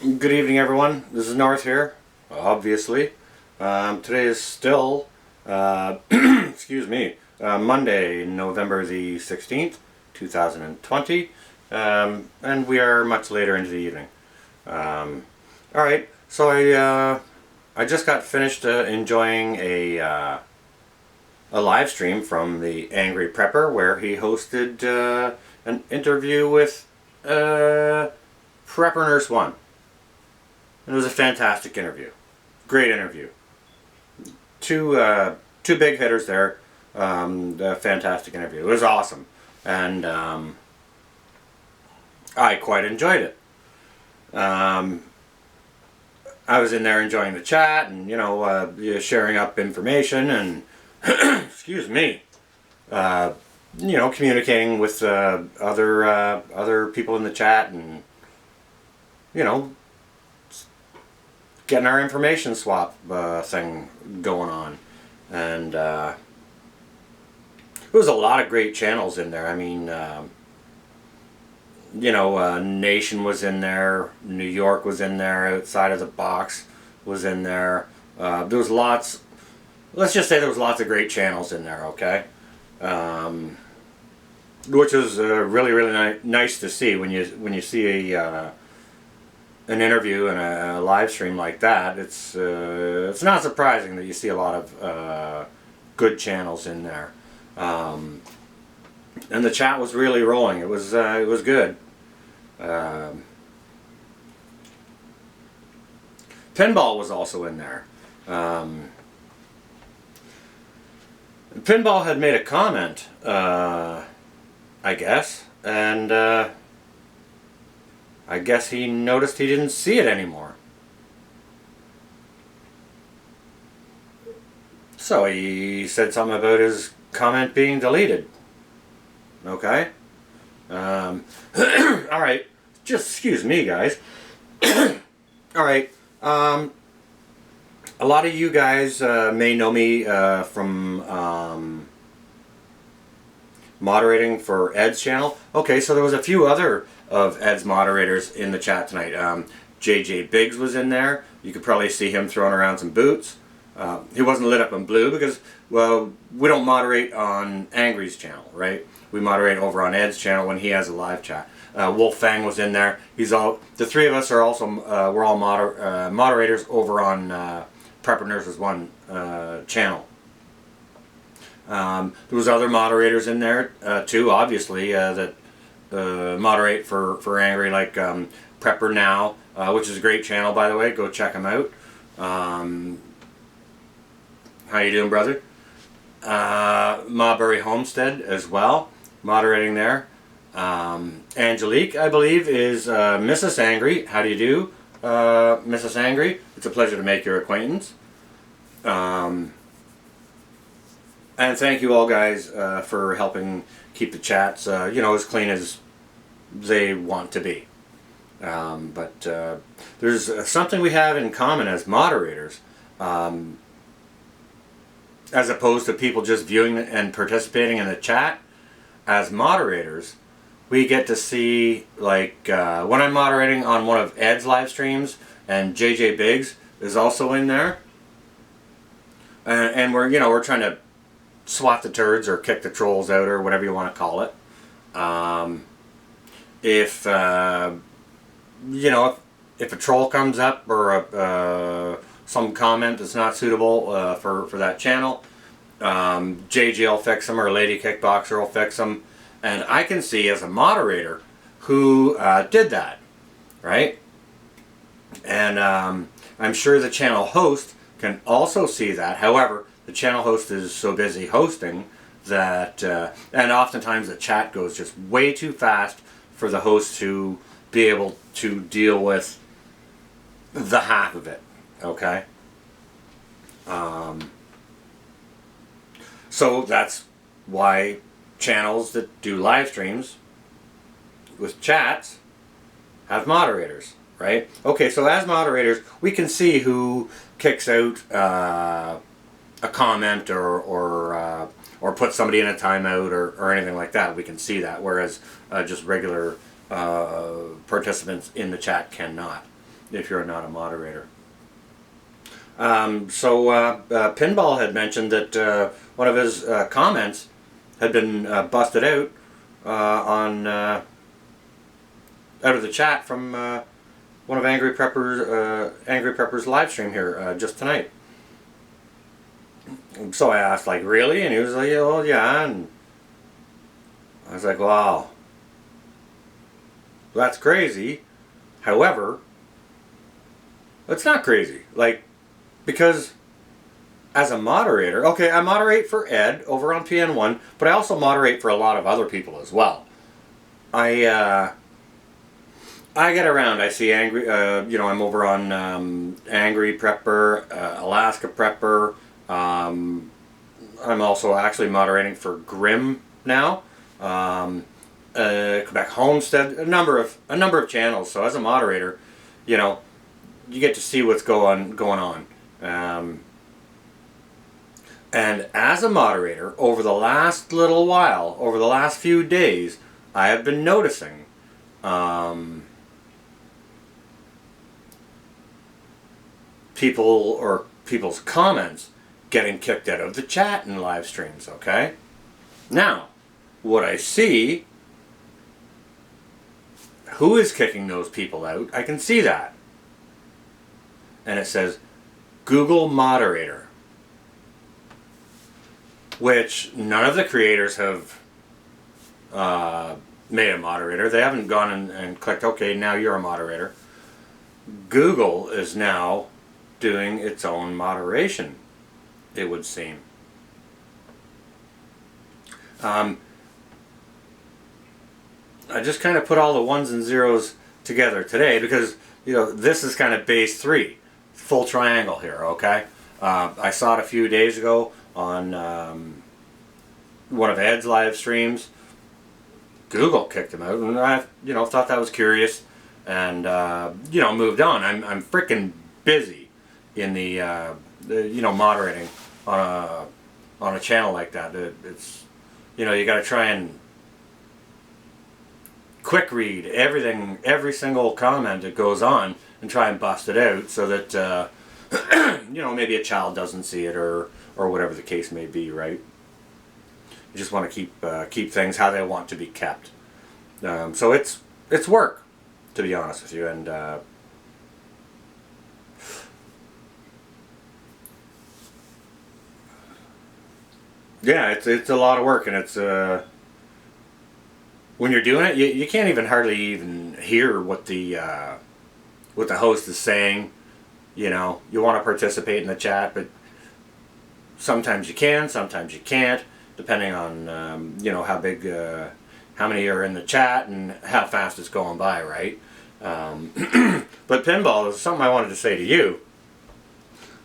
Good evening, everyone. This is North here, obviously. Today is still, excuse me, Monday, November the 16th, 2020, and we are much later into the evening. Alright, so I just got finished enjoying a live stream from the Angry Prepper where he hosted an interview with Prepper Nurse 1. It was a fantastic interview. Great interview. Two big hitters there. A fantastic interview. It was awesome. And I quite enjoyed it. I was in there enjoying the chat and, sharing up information and, excuse me, communicating with other people in the chat and, getting our information swap thing going on. And there was a lot of great channels in there. I mean, Nation was in there, New York was in there, Outside of the Box was in there. There was lots, let's just say there was lots of great channels in there, okay? Which was really nice to see when you see an interview and a live stream like that. It's not surprising that you see a lot of good channels in there, and the chat was really rolling. It was good. Pinball was also in there. Pinball had made a comment, I guess, and I guess he noticed he didn't see it anymore. So he said something about his comment being deleted. Okay? Alright. Just excuse me, guys. Alright. A lot of you guys may know me from moderating for Ed's channel. Okay, so there was a few other of Ed's moderators in the chat tonight. JJ Biggs was in there. You could probably see him throwing around some boots. He wasn't lit up in blue because, well, we don't moderate on Angry's channel, right? We moderate over on Ed's channel when he has a live chat. Wolf Fang was in there. The three of us are also, we're all moderators over on Prepper Nurses 1 channel. There was other moderators in there too, obviously, that moderate for Angry, like Prepper Now, which is a great channel, by the way. Go check him out. How you doing, brother? Marbury Homestead as well, moderating there. Angelique, I believe, is Mrs. Angry. How do you do, Mrs. Angry? It's a pleasure to make your acquaintance. And thank you all, guys, for helping keep the chats, as clean as they want to be. But there's something we have in common as moderators, as opposed to people just viewing and participating in the chat. As moderators, we get to see, like, when I'm moderating on one of Ed's live streams, and JJ Biggs is also in there, and we're trying to swat the turds or kick the trolls out or whatever you want to call it. If a troll comes up or some comment that's not suitable for that channel, JJ will fix them, or Lady Kickboxer will fix them, and I can see as a moderator who did that, right? And I'm sure the channel host can also see that. However, the channel host is so busy hosting that, and oftentimes the chat goes just way too fast for the host to be able to deal with the half of it, okay? So that's why channels that do live streams with chats have moderators, right? Okay, so as moderators, we can see who kicks out a comment or put somebody in a timeout or anything like that. We can see that, whereas just regular participants in the chat cannot. if you're not a moderator. Pinball had mentioned that one of his comments had been busted out on out of the chat from one of Angry Prepper's live stream here just tonight. So I asked, like, really? And he was like, oh yeah. And I was like, wow, that's crazy. However, it's not crazy. Like, because as a moderator, okay, I moderate for Ed over on PN1, but I also moderate for a lot of other people as well. I get around. I see Angry, I'm over on Angry Prepper, Alaska Prepper. I'm also actually moderating for Grim now. Quebec Homestead, a number of channels. So as a moderator, you get to see what's going on. And as a moderator, over the last little while, over the last few days, I have been noticing people's comments getting kicked out of the chat in live streams, okay? Now, what I see, who is kicking those people out, I can see that. And it says, Google Moderator. Which none of the creators have made a moderator. They haven't gone and clicked, okay, now you're a moderator. Google is now doing its own moderation, it would seem. I just kind of put all the ones and zeros together today because, this is kind of base 3, full triangle here, okay? I saw it a few days ago on one of Ed's live streams. Google kicked him out, and I, thought that was curious, and moved on. I'm freaking busy in the moderating on a channel like that. It's you got to try and quick read everything, every single comment that goes on, and try and bust it out so that maybe a child doesn't see it or whatever the case may be, right? You just want to keep things how they want to be kept. So it's work, to be honest with you, and yeah, it's a lot of work, and it's when you're doing it, you can't even hardly even hear what the host is saying. You want to participate in the chat, but sometimes you can, sometimes you can't, depending on how big, how many are in the chat and how fast it's going by, right? But Pinball, is something I wanted to say to you.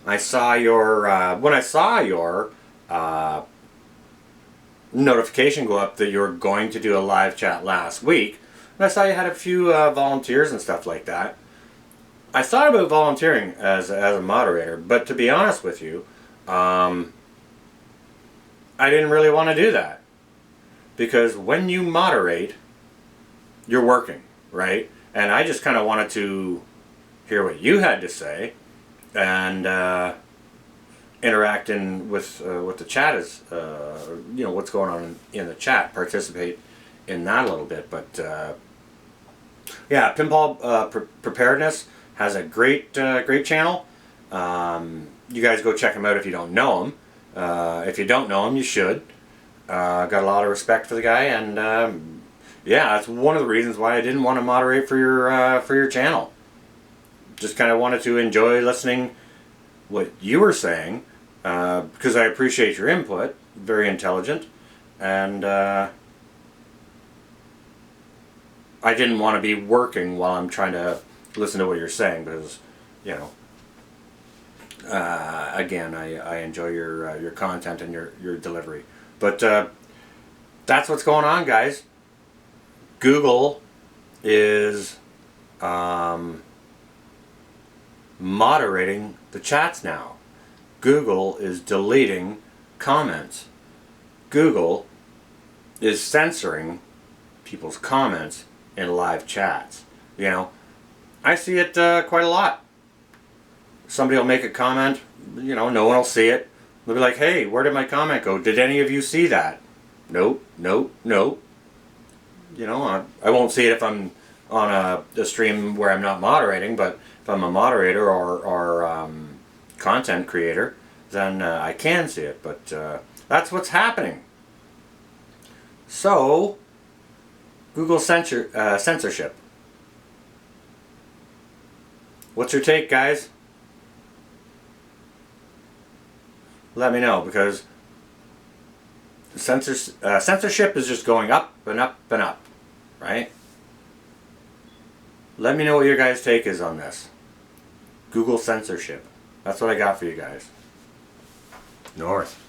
I saw your when I saw your notification go up that you were going to do a live chat last week, and I saw you had a few volunteers and stuff like that. I thought about volunteering as a moderator, but to be honest with you, I didn't really want to do that. Because when you moderate, you're working, right? And I just kind of wanted to hear what you had to say and interact with the chat is, what's going on in the chat, participate in that a little bit. But yeah, Pinball Preparedness has a great channel. You guys go check him out if you don't know him. If you don't know him, you should. Got a lot of respect for the guy, and yeah, that's one of the reasons why I didn't want to moderate for your channel. Just kind of wanted to enjoy listening what you were saying, because I appreciate your input, very intelligent, and I didn't want to be working while I'm trying to listen to what you're saying, because again, I enjoy your content and your delivery. But that's what's going on, guys. Google is moderating the chats now. Google is deleting comments. Google is censoring people's comments in live chats. I see it quite a lot. Somebody will make a comment, you know, no one will see it. They'll be like, hey, where did my comment go? Did any of you see that? Nope, nope, nope. You know, I won't see it if I'm on a stream where I'm not moderating, but if I'm a moderator or content creator, then I can see it. But that's what's happening. So, Google censorship. What's your take, guys? Let me know, because censorship is just going up and up and up, right? Let me know what your guys' take is on this. Google censorship. That's what I got for you guys. North.